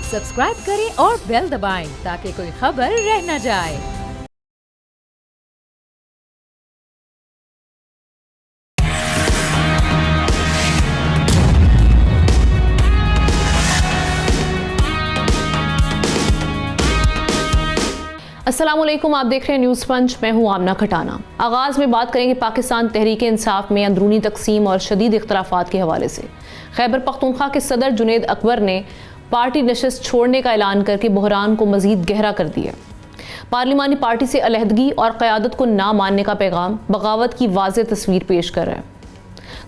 Subscribe करें और bell दबाएं ताकि कोई खबर रह न जाए। अस्सलामुअलैकुम, आप देख रहे हैं न्यूज़ पंच। मैं हूं आमना खटाना। आगाज़ में बात करेंगे पाकिस्तान तहरीक इंसाफ में अंदरूनी तकसीम और शदीद इख्तलाफात के हवाले से। खैबर पख्तूनख्वा के सदर जुनैद अकबर ने पार्टी नशस्त छोड़ने का ऐलान करके बहरान को मज़ीद गहरा कर दिया। पार्लिमानी पार्टी से अलहदगी और क़यादत को ना मानने का पैगाम बगावत की वाज़ेह तस्वीर पेश कर रहा है।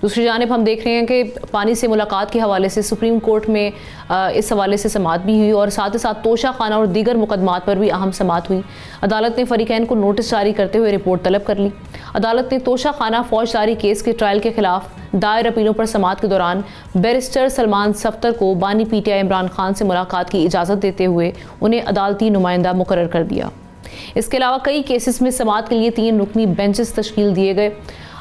दूसरी जानिब हम देख रहे हैं कि पानी से मुलाकात के हवाले से सुप्रीम कोर्ट में इस हवाले से समाअत भी हुई और साथ ही साथ तोशा खाना और दीगर मुकदमात पर भी अहम समाअत हुई। अदालत ने फ़रीक़ैन को नोटिस जारी करते हुए रिपोर्ट तलब कर ली। अदालत ने तोशा खाना फौजदारी केस के ट्रायल के खिलाफ दायर अपीलों पर समाअत के दौरान बैरिस्टर सलमान सफ्तर को बानी PTI इमरान खान से मुलाकात की इजाज़त देते हुए उन्हें अदालती नुमाइंदा मुकर्रर कर दिया। इसके अलावा कई केसेस में समाअत के लिए 3 रुकनी बेंचेस तश्कील दिए गए।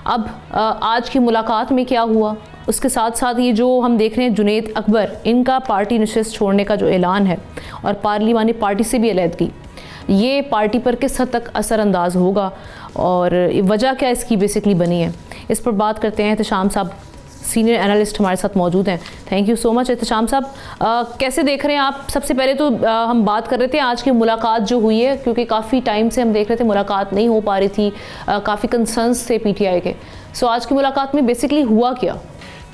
अब आज की मुलाकात में क्या हुआ, उसके साथ साथ ये जो हम देख रहे हैं जुनैद अकबर, इनका पार्टी नशस्त छोड़ने का जो ऐलान है और पार्लिमानी पार्टी से भी अलहदगी, ये पार्टी पर किस हद तक असरअंदाज होगा और वजह क्या इसकी बेसिकली बनी है, इस पर बात करते हैं। एहतशाम साहब सीनियर एनालिस्ट हमारे साथ मौजूद हैं। Thank you so much Ehtesham साहब। कैसे देख रहे हैं आप? सबसे पहले तो हम बात कर रहे थे आज की मुलाकात जो हुई है, क्योंकि काफ़ी टाइम से हम देख रहे थे मुलाकात नहीं हो पा रही थी, काफ़ी कंसर्न्स थे PTI के। सो आज की मुलाकात में बेसिकली हुआ क्या?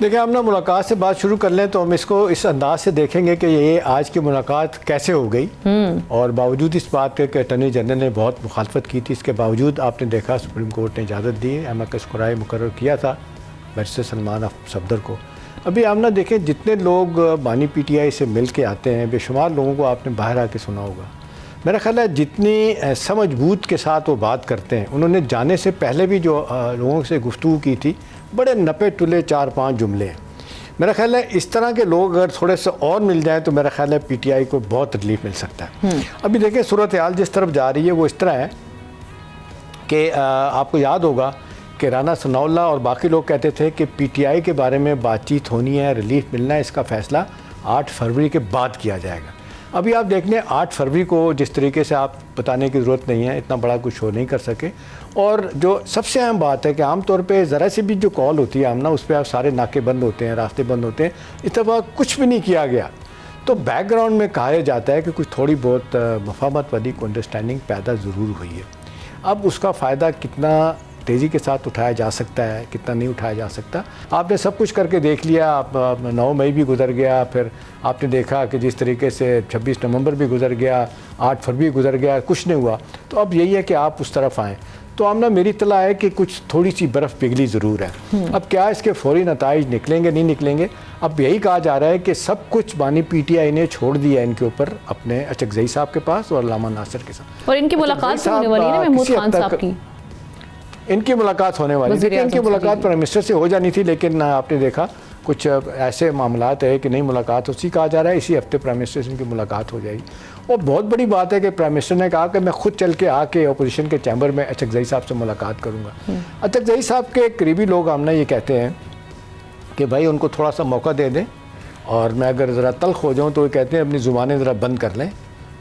देखिए, हम ना मुलाकात से बात शुरू कर लें तो हम इसको इस अंदाज से देखेंगे कि ये आज की मुलाकात कैसे हो गई। और बावजूद इस बात के कि अटॉर्नी जनरल ने बहुत मुखालफत की थी, इसके बावजूद आपने देखा सुप्रीम कोर्ट ने इजाज़त दी, अमकस कुराई मुकर्रर किया था बैरिस्टर सलमान सफ्दर को। अभी आप ना देखें, जितने लोग बानी PTI से मिल के आते हैं, बेशुमार लोगों को आपने बाहर आके सुना होगा। मेरा ख्याल है जितनी समझबूझ के साथ वो बात करते हैं, उन्होंने जाने से पहले भी जो लोगों से गुफ्तगू की थी, बड़े नपे तुले 4-5 जुमले हैं। मेरा ख्याल है इस तरह के लोग अगर थोड़े से और मिल जाएँ तो मेरा ख्याल है PTI को बहुत रिलीफ मिल सकता है। अभी देखिए, सूरत हाल जिस तरफ जा रही है वो इस तरह है कि आपको याद होगा कि राना सनाउल्लाह और बाकी लोग कहते थे कि PTI के बारे में बातचीत होनी है, रिलीफ मिलना है, इसका फ़ैसला 8 फरवरी के बाद किया जाएगा। अभी आप देख लें 8 फरवरी को जिस तरीके से आप बताने की ज़रूरत नहीं है, इतना बड़ा कुछ शो नहीं कर सके। और जो सबसे अहम बात है कि आम तौर पे ज़रा सी भी जो कॉल होती है आमना, उस पर आप सारे नाके बंद होते हैं, रास्ते बंद होते हैं, इस दफ़ा कुछ भी नहीं किया गया। तो बैकग्राउंड में कहा जाता है कि कुछ थोड़ी बहुत मफाहमत वाली अंडरस्टैंडिंग पैदा ज़रूर हुई है। अब उसका फ़ायदा कितना तेज़ी के साथ उठाया जा सकता है, कितना नहीं उठाया जा सकता, आपने सब कुछ करके देख लिया। आप 9 मई भी गुजर गया, फिर आपने देखा कि जिस तरीके से 26 नवंबर भी गुजर गया, 8 फरवरी गुजर गया, कुछ नहीं हुआ। तो अब यही है कि आप उस तरफ आएँ। तो आमना मेरी इत्तला है कि कुछ थोड़ी सी बर्फ़ पिघली ज़रूर है। अब क्या इसके फौरी नताइज निकलेंगे नहीं निकलेंगे, अब यही कहा जा रहा है कि सब कुछ बानी PTI ने छोड़ दिया इनके ऊपर, अपने अचकज़ई साहब के पास और अल्लामा नासिर के साथ। और इनकी मुलाकात होने वाली है ना महमूद खान साहब की, इनकी मुलाकात होने वाली थी। इनकी मुलाकात प्राइम मिनिस्टर से हो जानी थी, लेकिन आपने देखा कुछ ऐसे मामलात है कि नहीं मुलाकात उसी कहा जा रहा है इसी हफ्ते प्राइम मिनिस्टर से इनकी मुलाकात हो जाएगी। और बहुत बड़ी बात है कि प्राइम मिनिस्टर ने कहा कि मैं खुद चल के आके अपोजिशन के चैम्बर में अचकज़ई साहब से मुलाकात करूँगा। अचकज़ई साहब के करीबी लोग आमना ये कहते हैं कि भाई उनको थोड़ा सा मौका दे दें, और मैं अगर ज़रा तल्ख हो जाऊँ तो वो कहते हैं अपनी ज़ुबानें ज़रा बंद कर लें,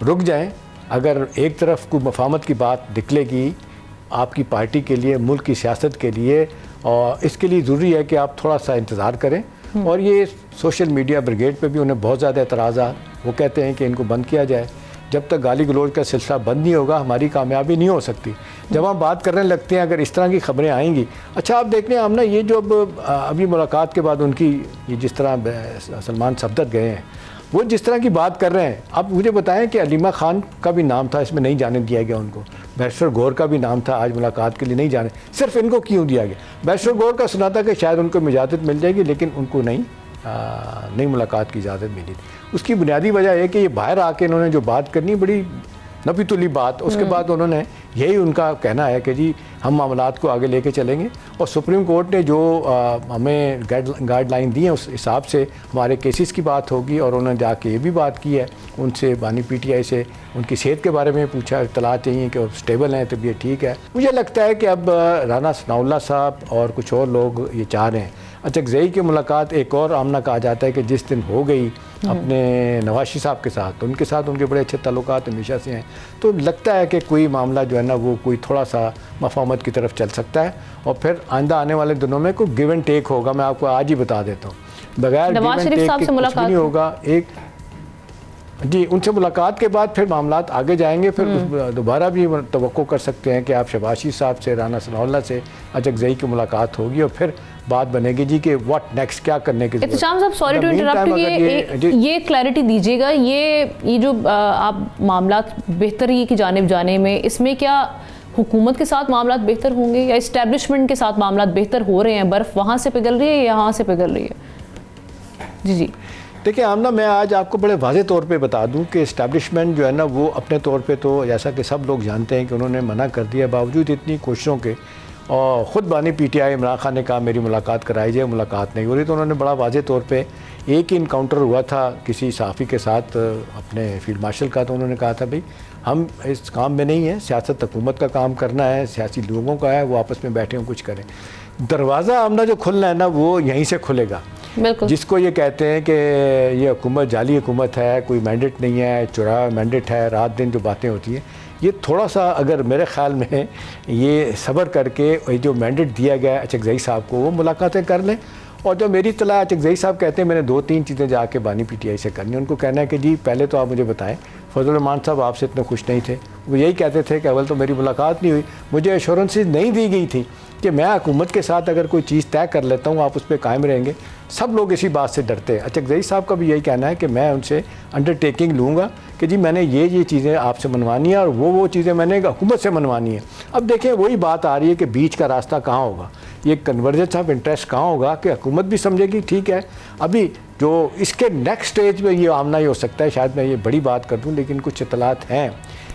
रुक जाएँ। अगर एक तरफ कोई मफाहमत की बात निकलेगी आपकी पार्टी के लिए, मुल्क की सियासत के लिए, और इसके लिए ज़रूरी है कि आप थोड़ा सा इंतज़ार करें। और ये सोशल मीडिया ब्रिगेड पे भी उन्हें बहुत ज़्यादा एतराज़ा, वो कहते हैं कि इनको बंद किया जाए। जब तक गाली गलौज का सिलसिला बंद नहीं होगा हमारी कामयाबी नहीं हो सकती। जब हम बात करने लगते हैं अगर इस तरह की खबरें आएंगी। अच्छा, आप देख लें हम ना, ये जो अभी मुलाकात के बाद उनकी ये जिस तरह सलमान सफ्दर गए हैं, वो जिस तरह की बात कर रहे हैं, अब मुझे बताएं कि अलीमा खान का भी नाम था, इसमें नहीं जाने दिया गया उनको। बैरिस्टर गौर का भी नाम था, आज मुलाकात के लिए नहीं जाने, सिर्फ इनको क्यों दिया गया? बैरिस्टर गौर का सुना था कि शायद उनको इजाज़त मिल जाएगी, लेकिन उनको नहीं मुलाकात की इजाज़त मिली थी। उसकी बुनियादी वजह है कि ये बाहर आके इन्होंने जो बात करनी, बड़ी नबी तुली बात, उसके बाद उन्होंने यही उनका कहना है कि जी हम मामलात को आगे लेके चलेंगे। और सुप्रीम कोर्ट ने जो हमें गाइडलाइन दी है उस हिसाब से हमारे केसेस की बात होगी। और उन्होंने जाके ये भी बात की है उनसे, बानी PTI से, उनकी सेहत के बारे में पूछा, इत्तला चाहिए कि वो स्टेबल हैं, तबीयत ठीक है। मुझे लगता है कि अब राना सनाउल्लाह साहब और कुछ और लोग ये चाह रहे हैं अचकज़ई की मुलाकात एक और आमना कहा जाता है कि जिस दिन हो गई अपने नवाशी साहब के साथ, तो उनके साथ उनके बड़े अच्छे ताल्लुकात हमेशा से हैं, तो लगता है कि कोई मामला जो है ना वो कोई थोड़ा सा मफाहमत की तरफ चल सकता है और फिर आइंदा आने वाले दिनों में कोई गिव एंड टेक होगा। मैं आपको आज ही बता देता हूँ, बगैर गिव एंड टेक के कुछ भी नहीं होगा। एक जी, उनसे मुलाकात के बाद फिर मामलात आगे जाएंगे, फिर दोबारा भी तवक्को कर सकते हैं कि आप शहबाज शरीफ साहब से, राना सनाउल्लाह से अचकज़ई की मुलाकात होगी और फिर बात बनेगी जी कि व्हाट नेक्स्ट, क्या करने की ज़रूरत है। इत्तेशाम साहब, सॉरी टू इंटरप्ट, ये क्लैरिटी दीजिएगा, ये जो आप मामलात बेहतरी की जानिब जाने में, इसमें क्या हुकूमत के साथ मामलात बेहतर होंगे या इस्टेब्लिशमेंट के साथ मामलात बेहतर हो रहे हैं? बर्फ़ वहाँ से पिघल रही है या यहाँ से पिघल रही है? जी। देखिए आमना, मैं आज आपको बड़े वाज़ेह तौर पे बता दूं कि इस्टेब्लिशमेंट जो है ना वो अपने तौर पे तो जैसा कि सब लोग जानते हैं कि उन्होंने मना कर दिया, बावजूद इतनी कोशिशों के, और ख़ुद बानी PTI इमरान खान ने कहा मेरी मुलाकात कराई जाए, मुलाकात नहीं हो रही, तो उन्होंने बड़ा वाज़ेह तौर पे एक ही इनकाउंटर हुआ था किसी सहाफ़ी के साथ अपने फील्ड मार्शल का, तो उन्होंने कहा था भाई हम इस काम में नहीं हैं, सियासत हुकूमत का काम करना है, सियासी लोगों का है, वो आपस में बैठे हों कुछ करें। दरवाज़ा आमना जो खुलना है ना वो यहीं से खुलेगा। जिसको ये कहते हैं कि ये हुकूमत जाली हुकूमत है, कोई मैंडेट नहीं है, चुरा मैंडेट है, रात दिन जो बातें होती हैं, ये थोड़ा सा अगर मेरे ख़्याल में ये सब्र करके जो मैंडेट दिया गया है अचकज़ई साहब को, वो मुलाकातें कर लें। और जो मेरी तला अचकज़ई साहब कहते हैं मैंने 2-3 चीज़ें जाके बानी PTI से करनी, उनको कहना है कि जी पहले तो आप मुझे बताएं फजल रहमान साहब आपसे इतने खुश नहीं थे, वो यही कहते थे कि अव्वल तो मेरी मुलाकात नहीं हुई, मुझे एश्योरेंसेस नहीं दी गई थी कि मैं हुकूमत के साथ अगर कोई चीज़ तय कर लेता हूँ आप उस पर कायम रहेंगे। सब लोग इसी बात से डरते हैं। अचकज़ई साहब का भी यही कहना है कि मैं उनसे अंडरटेकिंग लूँगा कि जी मैंने ये चीज़ें आपसे मनवानी है और वो चीज़ें मैंने हुकूमत से मनवानी है। अब देखें वही बात आ रही है कि बीच का रास्ता कहाँ होगा, ये कन्वर्जेंस ऑफ इंटरेस्ट कहाँ होगा कि हुकूमत भी समझेगी ठीक है। अभी जो इसके नेक्स्ट स्टेज में ये आमना ही हो सकता है, शायद मैं ये बड़ी बात कर दूँ, लेकिन कुछ इतलात हैं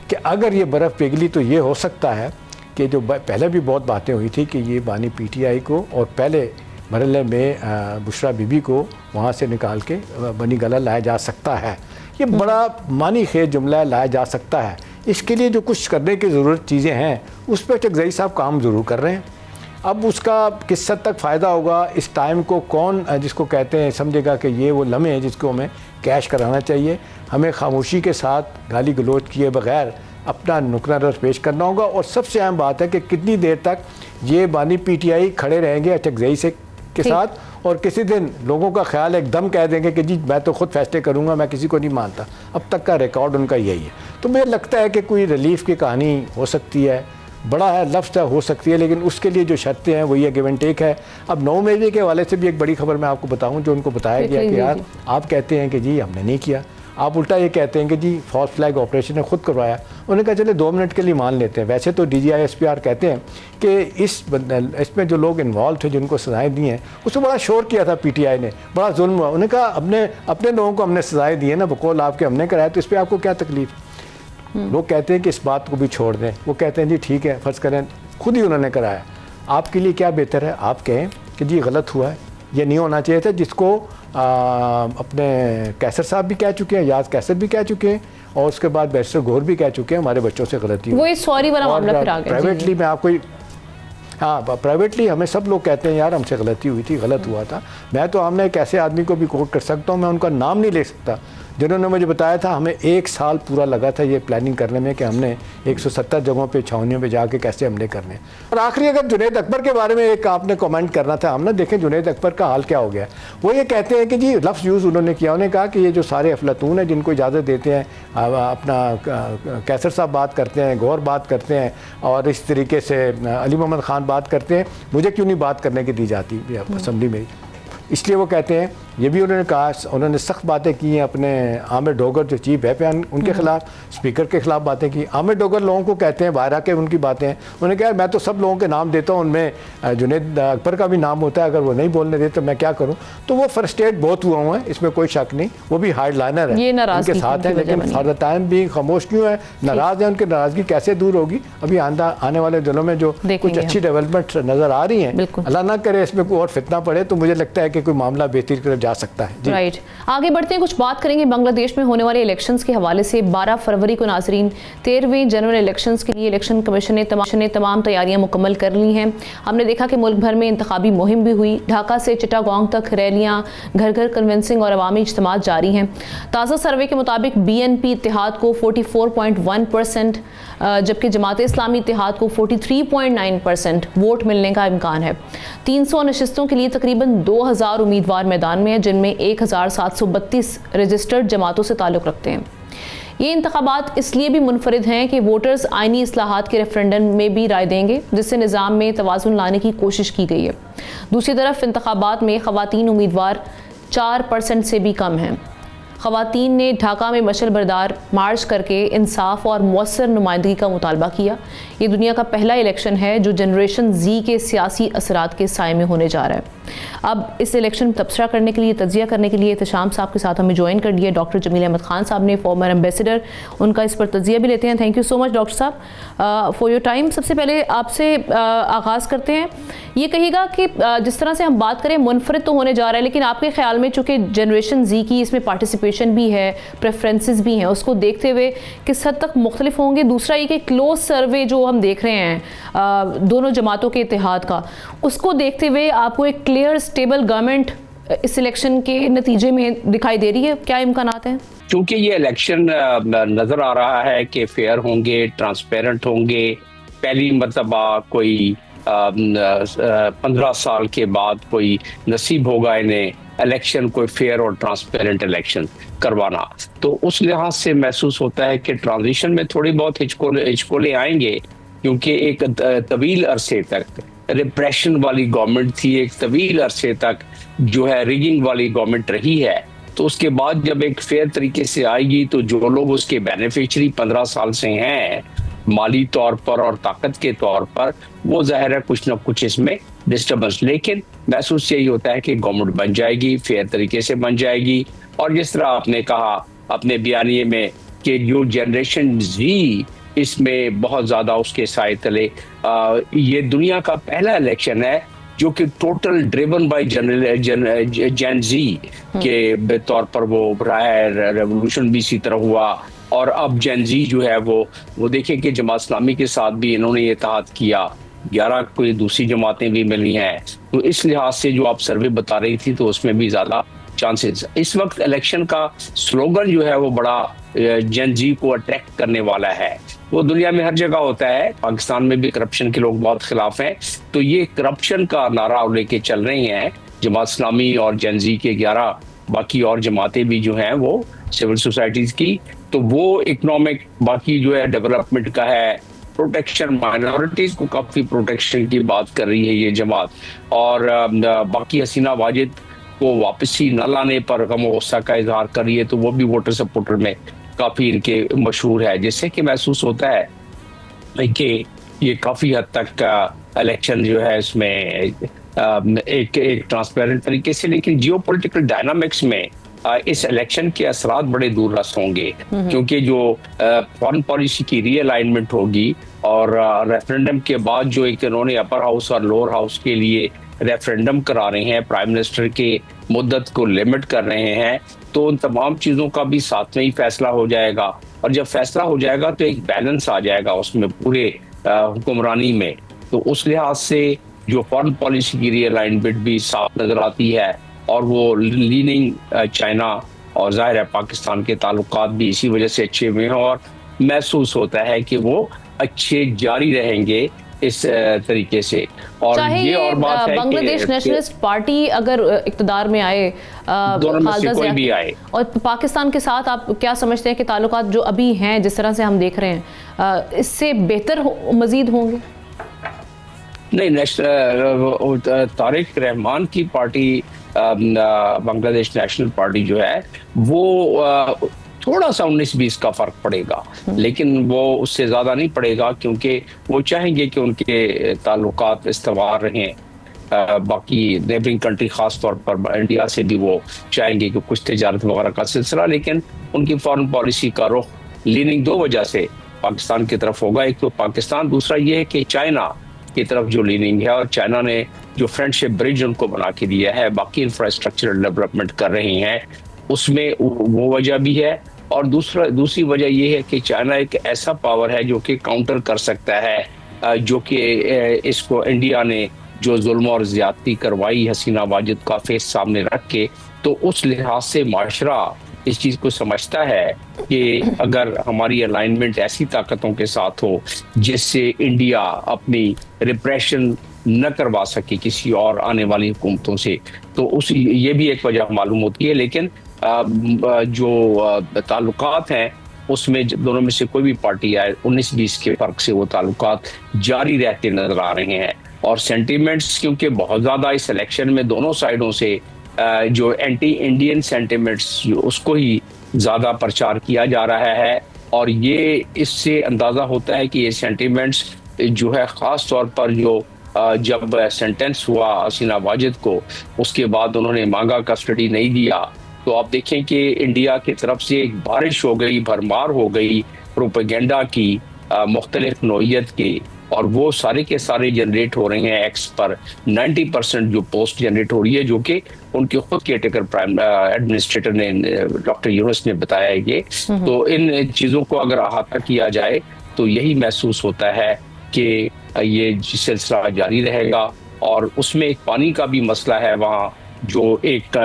कि अगर ये बर्फ़ पिघली तो ये हो सकता है कि जो पहले भी बहुत बातें हुई थी कि ये बानी PTI को और पहले मरहले में बुशरा बीबी को वहाँ से निकाल के बनी गला लाया जा सकता है। ये बड़ा मानी खेज जुमला है, लाया जा सकता है। इसके लिए जो कुछ करने की ज़रूरत चीज़ें हैं उस पर अचकज़ई साहब काम ज़रूर कर रहे हैं। अब उसका किस हद तक फ़ायदा होगा, इस टाइम को कौन जिसको कहते हैं समझेगा कि ये वो लम्हे हैं जिसको हमें कैश कराना चाहिए। हमें खामोशी के साथ गाली गलौज किए बगैर अपना नुकरा रस पेश करना होगा। और सबसे अहम बात है कि कितनी देर तक ये बानी PTI खड़े रहेंगे अचकज़ई से के साथ, और किसी दिन लोगों का ख्याल एकदम कह देंगे कि जी मैं तो खुद फैसले करूंगा, मैं किसी को नहीं मानता। अब तक का रिकॉर्ड उनका यही है। तो मुझे लगता है कि कोई रिलीफ की कहानी हो सकती है, बड़ा है लफ्ज़ हो सकती है, लेकिन उसके लिए जो शर्तें हैं वही गिव एंड टेक है। अब 9 मई के हवाले से भी एक बड़ी खबर मैं आपको बताऊं जो उनको बताया गया कि यार आप कहते हैं कि जी हमने नहीं किया, आप उल्टा ये कहते हैं कि जी फॉल्स फ्लैग ऑपरेशन ने खुद करवाया। उन्होंने कहा चले 2 मिनट के लिए मान लेते हैं। वैसे तो DGI SPR कहते हैं कि इसमें जो लोग इन्वॉल्व थे जिनको सज़ाएँ दी हैं उसको बड़ा शोर किया था PTI ने, बड़ा जुल्म हुआ। उन्होंने कहा अपने लोगों को हमने सज़ाएँ दी है ना, बकौल आपके हमने कराया, तो इस पर आपको क्या तकलीफ। लोग कहते हैं कि इस बात को भी छोड़ दें, वो कहते हैं जी ठीक है फ़र्ज़ करें खुद ही उन्होंने कराया, आपके लिए क्या बेहतर है आप कहें कि जी गलत हुआ है, ये नहीं होना चाहिए था, जिसको अपने कैसर साहब भी कह चुके हैं, याज कैसर भी कह चुके हैं, और उसके बाद बैरिस्टर गौहर भी कह चुके हैं हमारे बच्चों से गलती वो सॉरी वाला मामला फिर आ गया। प्राइवेटली मैं आपको प्राइवेटली हमें सब लोग कहते हैं यार हमसे गलती हुई थी, गलत हुआ था। मैं तो हमने एक ऐसे आदमी को भी कोट कर सकता हूँ, मैं उनका नाम नहीं ले सकता, जिन्होंने मुझे बताया था हमें 1 साल पूरा लगा था ये प्लानिंग करने में कि हमने 170 जगहों पे छावनियों पे जाके कैसे हमले करने। और आखिरी अगर जुनैद अकबर के बारे में एक आपने कमेंट करना था, हम ना देखें जुनैद अकबर का हाल क्या हो गया। वो ये कहते हैं कि जी लफ्ज़ यूज़ उन्होंने किया, उन्होंने कहा कि ये जो सारे अफलातून हैं जिनको इजाज़त देते हैं, अपना कैसर साहब बात करते हैं, गौहर बात करते हैं, और इस तरीके से अली मोहम्मद ख़ान बात करते हैं, मुझे क्यों नहीं बात करने की दी जाती असम्बली में। इसलिए वो कहते हैं, ये भी उन्होंने कहा, उन्होंने सख्त बातें की हैं अपने आमिर डोगर जो चीफ है पे उनके खिलाफ, स्पीकर के खिलाफ बातें की। आमिर डोगर लोगों को कहते हैं बाहर आके उनकी बातें हैं, उन्होंने कहा मैं तो सब लोगों के नाम देता हूँ, उनमें जुनैद अकबर का भी नाम होता है, अगर वो नहीं बोलने देते तो मैं क्या करूँ। तो वो फ्रस्ट्रेट बहुत हुआ हुआ है, इसमें कोई शक नहीं, वो भी हार्ड लाइनर है, उनके साथ है, लेकिन फॉर द टाइम भी खामोश क्यों है, नाराज़ है, उनकी नाराज़गी कैसे दूर होगी। अभी आने वाले दिनों में जो कुछ अच्छी डेवलपमेंट नज़र आ रही हैं, अल्लाह ना करे इसमें कोई और फितना पड़े, तो मुझे लगता है कि कोई मामला बेहतरी की तरफ जा सकता है। जी। राइट, आगे बढ़ते हैं, कुछ बात करेंगे बांग्लादेश में होने वाले इलेक्शंस के हवाले से। 12 फरवरी को नाजरीन 13वें जनरल इलेक्शंस के लिए इलेक्शन कमीशन ने तमाम तैयारियां मुकम्मल कर ली हैं। हमने देखा कि मुल्क भर में इंतखाबी मुहिम भी हुई। ढाका से चिटागोंग तक रैलियां, घर घर कन्वेंसिंग और अवामी इज्तिमात जारी हैं। ताज़ा सर्वे के मुताबिक BNP इत्तेहाद को 44.1%, जबकि जमात इस्लामी इत्तेहाद को 43.9% वोट मिलने का इम्कान है। 300 नशिस्तों के लिए तकरीबन 2000 उम्मीदवार मैदान में हैं, जिनमें 1732 रजिस्टर्ड जमातों से ताल्लुक़ रखते हैं। ये इंतखाबात इसलिए भी मुनफरिद हैं कि वोटर्स आइनी इस्लाहात के रेफरेंडम में भी राय देंगे, जिससे निज़ाम में तवाज़ुन लाने की कोशिश की गई है। दूसरी तरफ इंतखाबात में ख़वातीन उम्मीदवार 4% से भी कम हैं। ख़वातीन ने ढाका में मशल बरदार मार्च करके इंसाफ और मौसर नुमाइंदगी का मुतालबा किया। ये दुनिया का पहला इलेक्शन है जो जनरेशन Z के सियासी असरात के साए में होने जा रहा है। अब इस इलेक्शन में तबसरा करने के लिए, तजिया करने के लिए एहतशाम साहब के साथ हमें ज्वाइन कर लिया डॉक्टर जमील अहमद खान साहब ने, फॉर्मर एम्बेसडर। उनका इस पर तजिया भी लेते हैं। Thank you so much doctor साहब फॉर योर टाइम। सबसे पहले आपसे आगाज़ करते हैं, ये कहिएगा कि जिस तरह से हम बात करें मुनफरिद तो होने जा रहा है, लेकिन आपके ख्याल में चूँकि जनरेशन Z की इसमें पार्टिसिपेशन भी है, प्रेफरेंसेस भी हैं, उसको देखते हुए किस हद तक मुख्तलिफ होंगे? दूसरा ये कि क्लोज सर्वे जो हम देख रहे हैं दोनों जमातों के इत्तेहाद का, उसको देखते हुए आपको एक क्लियर स्टेबल गवर्नमेंट इस इलेक्शन के नतीजे में दिखाई दे रही है? क्या इम्कानात हैं? क्योंकि ये इलेक्शन नजर आ रहा है कि फेयर होंगे, ट्रांसपेरेंट होंगे। पहली मरतबा कोई 15 साल के बाद कोई नसीब होगा इन्हें इलेक्शन, कोई फेयर और ट्रांसपेरेंट इलेक्शन करवाना। तो उस लिहाज से महसूस होता है कि ट्रांजिशन में थोड़ी बहुत हिचकोले आएंगे, क्योंकि एक तवील अरसे तक रिप्रेशन वाली गवर्नमेंट थी, एक तवील अरसे तक जो है रिगिंग वाली गवर्नमेंट रही है। तो उसके बाद जब एक फेयर तरीके से आएगी तो जो लोग उसके बेनिफिशरी 15 साल से हैं माली तौर पर और ताकत के तौर पर, वो जाहिर है कुछ ना कुछ इसमें डिस्टर्बेंस, लेकिन महसूस यही होता है कि गवर्नमेंट बन जाएगी, फेयर तरीके से बन जाएगी। और जिस तरह आपने कहा अपने बयानिए में कि जो जनरेशन Z इसमें बहुत ज्यादा उसके साए तले, ये दुनिया का पहला इलेक्शन है जो कि total driven by Gen Z के तौर पर वो रहा है। रेवोल्यूशन भी इसी तरह हुआ, और अब जेन Z जो है वो देखिए कि जमात इस्लामी के साथ भी इन्होंने ये इत्तेहाद किया, 11 कोई दूसरी जमातें भी मिली हैं। तो इस लिहाज से जो आप सर्वे बता रही थी तो उसमें भी ज्यादा चांसेस। इस वक्त इलेक्शन का स्लोगन जो है वो बड़ा जेन Z को अट्रैक्ट करने वाला है। वो दुनिया में हर जगह होता है, पाकिस्तान में भी करप्शन के लोग बहुत खिलाफ हैं, तो ये करप्शन का नारा लेके चल रहे हैं जमात इस्लामी और जेन Z के 11 बाकी और जमातें भी जो हैं वो सिविल सोसाइटीज की। तो वो इकोनॉमिक बाकी जो है डेवलपमेंट का है, प्रोटेक्शन, माइनॉरिटीज को काफी प्रोटेक्शन की बात कर रही है ये जमात, और बाकी हसीना वाजिद को वापसी न लाने पर गम गुस्सा का इजहार कर रही है। तो वो भी वोटर सपोर्टर में काफी इनके मशहूर है, जिससे कि महसूस होता है कि ये काफी हद तक इलेक्शन जो है इसमें एक ट्रांसपेरेंट तरीके से, लेकिन जियोपॉलिटिकल डायनामिक्स में इस इलेक्शन के असरात बड़े दूर रस होंगे, क्योंकि जो फॉरेन पॉलिसी की रीअलाइनमेंट होगी और रेफरेंडम के बाद जो एक इन्होंने अपर हाउस और लोअर हाउस के लिए रेफरेंडम करा रहे हैं, प्राइम मिनिस्टर के मुद्दत को लिमिट कर रहे हैं, तो उन तमाम चीज़ों का भी साथ में ही फैसला हो जाएगा। और जब फैसला हो जाएगा तो एक बैलेंस आ जाएगा उसमें पूरे हुक्मरानी में। तो उस लिहाज से जो फॉरेन पॉलिसी की रीअलाइनमेंट भी साफ नजर आती है, और वो लीनिंग चाइना और जाहिर है पाकिस्तान के ताल्लुकात भी इसी वजह से अच्छे हुए हैं, और महसूस होता है कि वो अच्छे जारी रहेंगे इस तरीके से। और ये और बात है बांग्लादेश नेशनलिस्ट पार्टी अगर इक्तदार में आए, दोनों में से कोई भी आए, और पाकिस्तान के साथ आप क्या समझते हैं कि ताल्लुकात जो अभी हैं जिस तरह से हम देख रहे हैं, इससे बेहतर मजीद होंगे? नहीं, तारिक रहमान की पार्टी बांग्लादेश नेशनल पार्टी जो है वो थोड़ा सा 19-20 का फर्क पड़ेगा, लेकिन वो उससे ज्यादा नहीं पड़ेगा, क्योंकि वो चाहेंगे कि उनके ताल्लुकात इस्तवार रहें बाकी नेबरिंग कंट्री, खास तौर पर इंडिया से भी वो चाहेंगे कि कुछ तिजारत वगैरह का सिलसिला, लेकिन उनकी फॉरेन पॉलिसी का रुख लीनिंग 2 वजह से पाकिस्तान की तरफ होगा। एक तो पाकिस्तान, दूसरा ये है कि चाइना की तरफ जो लीनिंग है, और चाइना ने जो फ्रेंडशिप ब्रिज उनको बना के दिया है, बाकी इंफ्रास्ट्रक्चरल डेवलपमेंट कर रहे हैं, उसमें वो वजह भी है। और दूसरी वजह ये है कि चाइना एक ऐसा पावर है जो कि काउंटर कर सकता है, जो कि इसको इंडिया ने जो जुल्म और ज्यादती करवाई हसीना वाजिद का फेस सामने रख के, तो उस लिहाज से माशरा इस चीज को समझता है कि अगर हमारी अलाइनमेंट ऐसी ताकतों के साथ हो जिससे इंडिया अपनी रिप्रेशन न करवा सके किसी और आने वाली हुकूमतों से, तो ये भी एक वजह मालूम होती है। लेकिन जो ताल्लुकात हैं उसमें दोनों में से कोई भी पार्टी आए, 19-20 के फर्क से वो ताल्लुकात जारी रहते नजर आ रहे हैं। और सेंटीमेंट्स क्योंकि बहुत ज्यादा इस इलेक्शन में दोनों साइडों से जो एंटी इंडियन सेंटीमेंट्स उसको ही ज्यादा प्रचार किया जा रहा है, और ये इससे अंदाजा होता है कि ये सेंटीमेंट्स जो है खास तौर पर जो जब सेंटेंस हुआ हसीना वाजिद को, उसके बाद उन्होंने मांगा कस्टडी नहीं दिया, तो आप देखें कि इंडिया की तरफ से एक बारिश हो गई, भरमार हो गई प्रोपेगेंडा की मुख्तलिफ नौइयत की, और वो सारे के सारे जनरेट हो रहे हैं एक्स पर। 90% जो पोस्ट जनरेट हो रही है, जो कि उनके खुद के टेकर प्राइम एडमिनिस्ट्रेटर ने, डॉक्टर यूनुस ने बताया ये। तो इन चीज़ों को अगर अहाता किया जाए तो यही महसूस होता है कि ये सिलसिला जारी रहेगा। और उसमें एक पानी का भी मसला है वहाँ, जो एक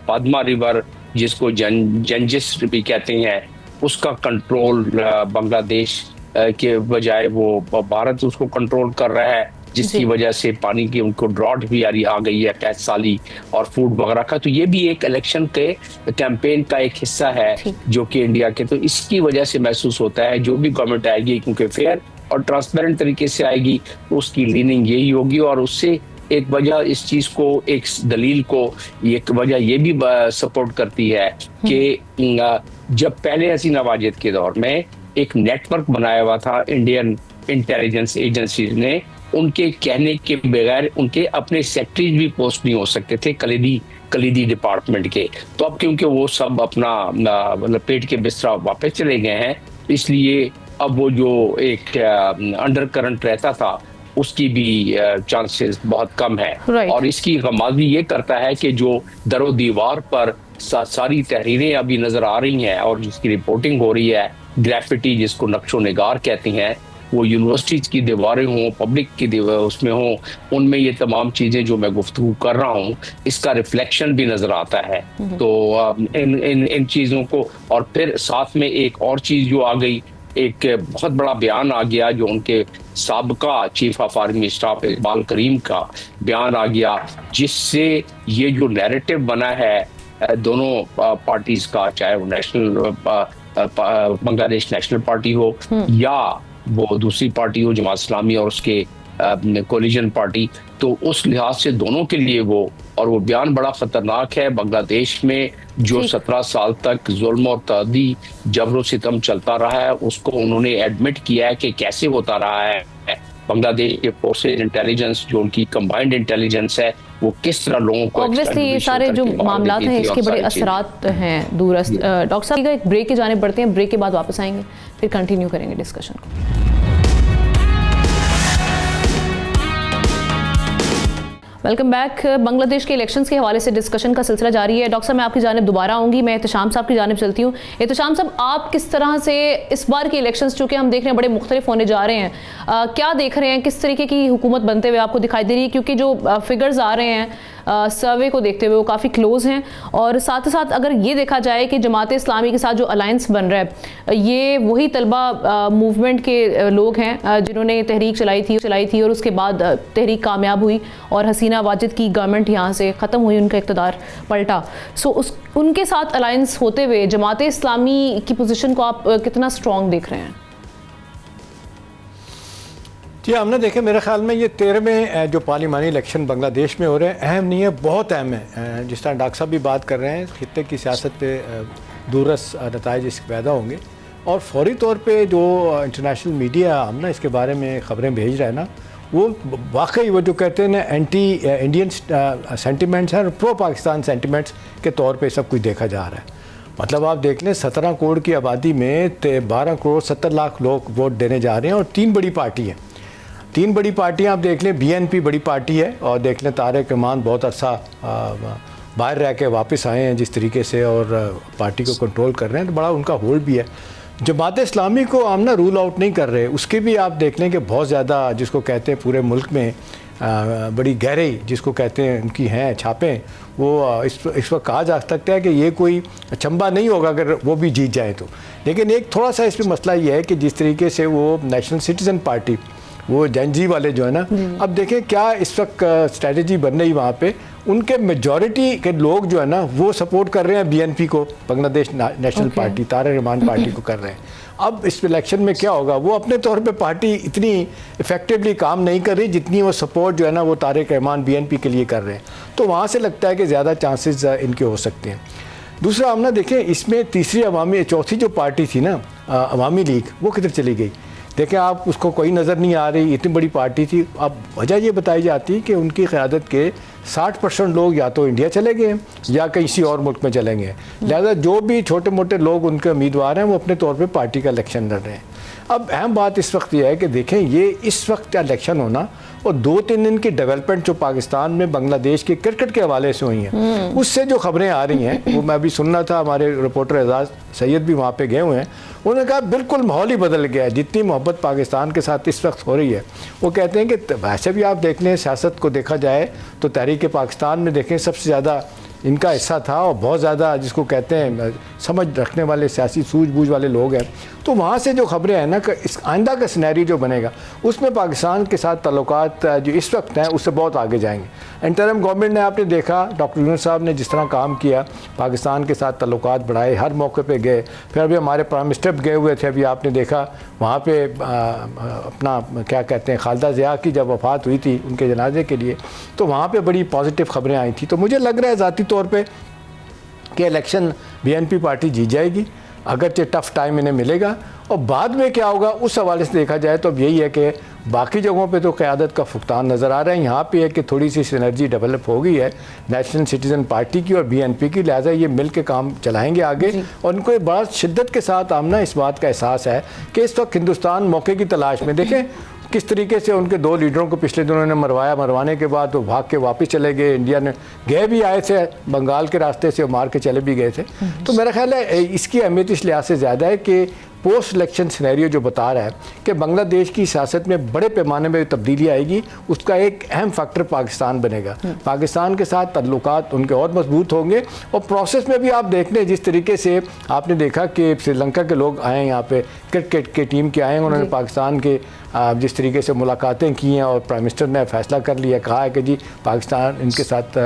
पद्मा रिवर जिसको जंजिस भी कहते हैं, उसका कंट्रोल बांग्लादेश के बजाय वो भारत उसको कंट्रोल कर रहा है, जिसकी वजह से पानी की उनको ड्रॉट भी आ गई है, 5 साली और फूड वगैरह का। तो ये भी एक इलेक्शन के कैंपेन का एक हिस्सा है जो कि इंडिया के, तो इसकी वजह से महसूस होता है जो भी गवर्नमेंट आएगी, क्योंकि फेयर और ट्रांसपेरेंट तरीके से आएगी, तो उसकी लीनिंग यही होगी। और उससे एक वजह इस चीज को, एक दलील को, एक वजह ये भी सपोर्ट करती है कि जब पहले हसीना वाजिद के दौर में एक नेटवर्क बनाया हुआ था इंडियन इंटेलिजेंस एजेंसीज ने, उनके कहने के बगैर उनके अपने सेक्रेटरीज भी पोस्ट नहीं हो सकते थे कलीदी डिपार्टमेंट के। तो अब क्योंकि वो सब अपना लपेट के बिस्तरा वापस चले गए हैं, इसलिए अब वो जो एक अंडर करंट रहता था उसकी भी चांसेस बहुत कम है। और इसकी गमाज़ी ये करता है कि जो दरो दीवार पर सारी तहरीरें अभी नजर आ रही हैं और जिसकी रिपोर्टिंग हो रही है, ग्राफिटी जिसको नक्शो निगार कहती हैं, वो यूनिवर्सिटीज की दीवारें हों, पब्लिक की दीवार उसमें हों, उनमें ये तमाम चीजें जो मैं गुफ्तगू कर रहा हूँ इसका रिफ्लेक्शन भी नजर आता है। तो इन चीजों को, और फिर साथ में एक और चीज जो आ गई, एक बहुत बड़ा बयान आ गया जो उनके साबका chief of army staff Iqbal Karim का बयान आ गया, जिससे ये जो नैरेटिव बना है दोनों पार्टीज का, चाहे वो नेशनल बांग्लादेश नेशनल पार्टी हो या वो दूसरी पार्टी हो जमात इस्लामी और उसके कोलिजन पार्टी, तो उस लिहाज से दोनों के लिए वो बयान बड़ा खतरनाक है। बांग्लादेश में जो 17 साल तक जुल्म और तअद्दी, जबर सितम चलता रहा है, उसको उन्होंने एडमिट किया है कि कैसे होता रहा है। बांग्लादेश के फोर्सेज इंटेलिजेंस, जो उनकी कंबाइंड इंटेलिजेंस है, वो किस तरह लोगों को ऑब्वियसली ये सारे जो मामलात हैं इसके बड़े असरात हैं दूरस्थ। डॉक्टर साहब एक ब्रेक की जाने पड़ते हैं, ब्रेक के बाद वापस आएंगे, फिर कंटिन्यू करेंगे डिस्कशन को। Welcome back. बांग्लादेश के इलेक्शंस के हवाले से डिस्कशन का सिलसिला जारी है। डॉक्टर साहब मैं आपकी जानिब दोबारा आऊँगी, मैं एहतशाम साहब की जानिब चलती हूँ। एहतशाम साहब, आप किस तरह से इस बार के इलेक्शंस चूँकि हम देख रहे हैं बड़े मुख्तलिफ होने जा रहे हैं, क्या देख रहे हैं, किस तरीके की हुकूमत बनते हुए आपको दिखाई दे रही है? क्योंकि जो फिगर्स आ रहे हैं सर्वे को देखते हुए वो काफ़ी क्लोज हैं, और साथ ही साथ अगर ये देखा जाए कि जमात इस्लामी के साथ जो अलायंस बन रहा है, ये वही तलबा मूवमेंट के लोग हैं जिन्होंने तहरीक चलाई थी और उसके बाद तहरीक कामयाब हुई और हसीना वाजिद की गवर्नमेंट यहाँ से ख़त्म हुई, उनका इक़्तिदार पलटा। सो उनके साथ अलायंस होते हुए जमात इस्लामी की पोजीशन को आप कितना स्ट्रॉन्ग देख रहे हैं? जी, हमने देखे, मेरे ख्याल में ये 13वें जो पार्लिमानी इलेक्शन बांग्लादेश में हो रहे हैं, अहम नहीं है, बहुत अहम है। जिस तरह डॉक्टर साहब भी बात कर रहे हैं, खित्ते की सियासत पे दूरस्थ नताइज इसके पैदा होंगे, और फौरी तौर पे जो इंटरनेशनल मीडिया हम ना इसके बारे में ख़बरें भेज रहे हैं ना, वो वाकई वो जो कहते हैं ना एंटी इंडियन सेंटिमेंट्स हैं और प्रो पाकिस्तान सेंटिमेंट्स के तौर पे सब कुछ देखा जा रहा है। मतलब आप देख लें, 17 करोड़ की आबादी में 12 करोड़ 70 लाख लोग वोट देने जा रहे हैं और 3 बड़ी पार्टी हैं। तीन बड़ी पार्टियां आप देख लें, बीएनपी बड़ी पार्टी है और देख लें तारिक रहमान बहुत अरसा बाहर रह के वापस आए हैं जिस तरीके से और पार्टी को कंट्रोल कर रहे हैं, तो बड़ा उनका होल्ड भी है। जमात इस्लामी को हम ना रूल आउट नहीं कर रहे, उसके भी आप देख लें कि बहुत ज़्यादा जिसको कहते हैं पूरे मुल्क में बड़ी गहरी जिसको कहते हैं उनकी हैं छापें, वो इस वक्त कहा जा सकता है कि ये कोई अचंबा नहीं होगा अगर वो भी जीत जाए तो। लेकिन एक थोड़ा सा इसमें मसला ये है कि जिस तरीके से वो नेशनल सिटीज़न पार्टी वो जैनजी वाले जो है ना, अब देखें क्या इस वक्त स्ट्रेटजी बन रही वहाँ पे, उनके मेजॉरिटी के लोग जो है ना वो सपोर्ट कर रहे हैं बीएनपी को, Bangladesh national party Tariq Rahman party को कर रहे हैं। अब इस इलेक्शन में क्या होगा, वो अपने तौर पे पार्टी इतनी इफेक्टिवली काम नहीं कर रही जितनी वो सपोर्ट जो है ना वो तारिक रहमान बीएनपी के लिए कर रहे हैं, तो वहाँ से लगता है कि ज़्यादा चांसेस इनके हो सकते हैं। दूसरा हम ना देखें इसमें तीसरी चौथी जो पार्टी थी ना अवामी लीग, वो किधर चली गई? देखें आप, उसको कोई नज़र नहीं आ रही, इतनी बड़ी पार्टी थी। अब वजह ये बताई जाती है कि उनकी क़यादत के 60% लोग या तो इंडिया चले गए या किसी और मुल्क में चले गए, लिहाजा जो भी छोटे मोटे लोग उनके उम्मीदवार हैं वो अपने तौर पे पार्टी का इलेक्शन लड़ रहे हैं। अब अहम बात इस वक्त यह है कि देखें ये इस वक्त इलेक्शन होना और 2-3 दिन की डेवलपमेंट जो पाकिस्तान में बांग्लादेश के क्रिकेट के हवाले से हुई हैं, उससे जो खबरें आ रही हैं वो मैं अभी सुनना था, हमारे रिपोर्टर एजाज सैयद भी वहाँ पे गए हुए हैं, उन्होंने कहा बिल्कुल माहौल ही बदल गया है। जितनी मोहब्बत पाकिस्तान के साथ इस वक्त हो रही है, वो कहते हैं कि वैसे भी आप देख लें सियासत को देखा जाए तो तहरीक पाकिस्तान में देखें सबसे ज़्यादा इनका हिस्सा था और बहुत ज़्यादा जिसको कहते हैं समझ रखने वाले सियासी सूझबूझ वाले लोग हैं। तो वहाँ से जो खबरें हैं ना कि इस आइंदा का सिनेरियो जो बनेगा उसमें पाकिस्तान के साथ ताल्लुकात जो इस वक्त हैं उससे बहुत आगे जाएंगे। इंटरिम गवर्नमेंट ने आपने देखा डॉक्टर यूनुस साहब ने जिस तरह काम किया, पाकिस्तान के साथ ताल्लुकात बढ़ाए, हर मौके पे गए। फिर अभी हमारे प्राइम मिनिस्टर गए हुए थे, अभी आपने देखा वहाँ पे अपना क्या कहते हैं खालिदा ज़िया की जब वफ़ात हुई थी उनके जनाजे के लिए, तो वहाँ पर बड़ी पॉजिटिव खबरें आई थी। तो मुझे लग रहा है ज़ाती तौर पर कि इलेक्शन बीएनपी पार्टी जीत जाएगी, अगरचे टफ टाइम इन्हें मिलेगा। और बाद में क्या होगा उस हवाले से देखा जाए तो अब यही है कि बाकी जगहों पे तो क़यादत का फुकतान नज़र आ रहा है, यहाँ पे है कि थोड़ी सी सिनर्जी डेवलप हो गई है नेशनल सिटीज़न पार्टी की और बीएनपी की, लिहाजा ये मिल के काम चलाएंगे आगे। और उनको एक बड़ा शिद्दत के साथ आमना इस बात का एहसास है कि इस वक्त हिंदुस्तान मौके की तलाश में, देखें किस तरीके से उनके 2 लीडरों को पिछले दिनों ने मरवाने के बाद वो भाग के वापस चले गए। इंडिया ने गए भी आए थे बंगाल के रास्ते से, मार के चले भी गए थे। तो मेरा ख्याल है इसकी अहमियत इस लिहाज से ज़्यादा है कि पोस्ट इलेक्शन सिनेरियो जो बता रहा है कि बांग्लादेश की सियासत में बड़े पैमाने में तब्दीली आएगी, उसका एक अहम फैक्टर पाकिस्तान बनेगा। पाकिस्तान के साथ ताल्लुकात उनके और मजबूत होंगे और प्रोसेस में भी आप देख लें जिस तरीके से आपने देखा कि श्रीलंका के लोग आए यहाँ पे, क्रिकेट के टीम के आए, उन्होंने पाकिस्तान के जिस तरीके से मुलाकातें की हैं और प्राइम मिनिस्टर ने फैसला कर लिया, कहा है कि जी पाकिस्तान इनके साथ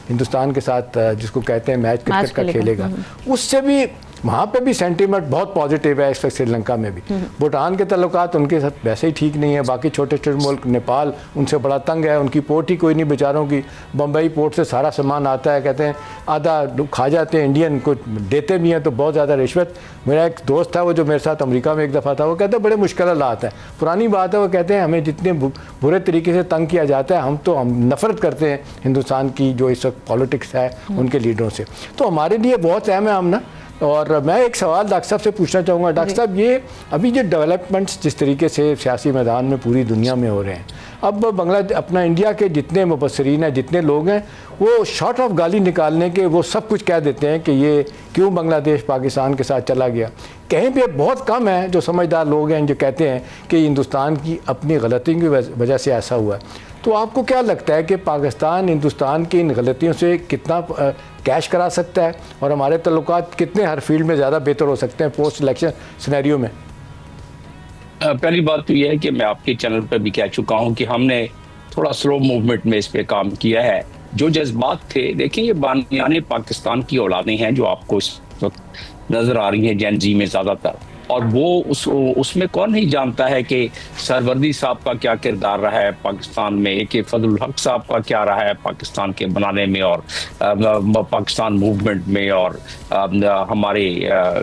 हिंदुस्तान के साथ जिसको कहते हैं मैच क्रिकेट का खेलेगा, उससे भी वहाँ पे भी सेंटीमेंट बहुत पॉजिटिव है। इस वक्त श्रीलंका में भी भूटान के ताल्लुकात उनके साथ वैसे ही ठीक नहीं है, बाकी छोटे छोटे मुल्क नेपाल उनसे बड़ा तंग है, उनकी पोर्ट ही कोई नहीं बेचारों की, बम्बई पोर्ट से सारा सामान आता है, कहते हैं आधा खा जाते हैं इंडियन, कुछ देते भी हैं तो बहुत ज़्यादा रिश्वत। मेरा एक दोस्त था वो जो मेरे साथ अमेरिका में एक दफ़ा था, वो कहते हैं बड़े मुश्किल हालात है, पुरानी बात है, वो कहते हैं हमें जितने बुरे तरीके से तंग किया जाता है, हम नफ़रत करते हैं हिंदुस्तान की जो इस वक्त पॉलिटिक्स है उनके लीडरों से। तो हमारे लिए बहुत अहम है आमना। और मैं एक सवाल डॉक्टर साहब से पूछना चाहूँगा, डॉक्टर साहब ये अभी जो डेवलपमेंट्स जिस तरीके से सियासी मैदान में पूरी दुनिया में हो रहे हैं, अब अपना इंडिया के जितने मुबसरीन हैं, जितने लोग हैं, वो शॉर्ट ऑफ गाली निकालने के वो सब कुछ कह देते हैं कि ये क्यों बांग्लादेश पाकिस्तान के साथ चला गया। कहीं पे बहुत कम है जो समझदार लोग हैं जो कहते हैं कि हिंदुस्तान की अपनी गलतियों की वजह से ऐसा हुआ है। तो आपको क्या लगता है कि पाकिस्तान हिंदुस्तान की इन गलतियों से कितना कैश करा सकता है और हमारे ताल्लुकात कितने हर फील्ड में ज़्यादा बेहतर हो सकते हैं पोस्ट इलेक्शन सिनेरियो में? पहली बात तो यह है कि मैं आपके चैनल पर भी कह चुका हूं कि हमने थोड़ा स्लो मूवमेंट में इस पे काम किया है। जो जज्बात थे, देखिए ये बानियाने पाकिस्तान की औलादें हैं जो आपको इस वक्त नजर आ रही हैं जेन जी में ज़्यादातर, और वो उसमें कौन नहीं जानता है कि सरवर्दी साहब का क्या किरदार रहा है पाकिस्तान में, कि फजलुल हक साहब का क्या रहा है पाकिस्तान के बनाने में और पाकिस्तान मूवमेंट में और हमारे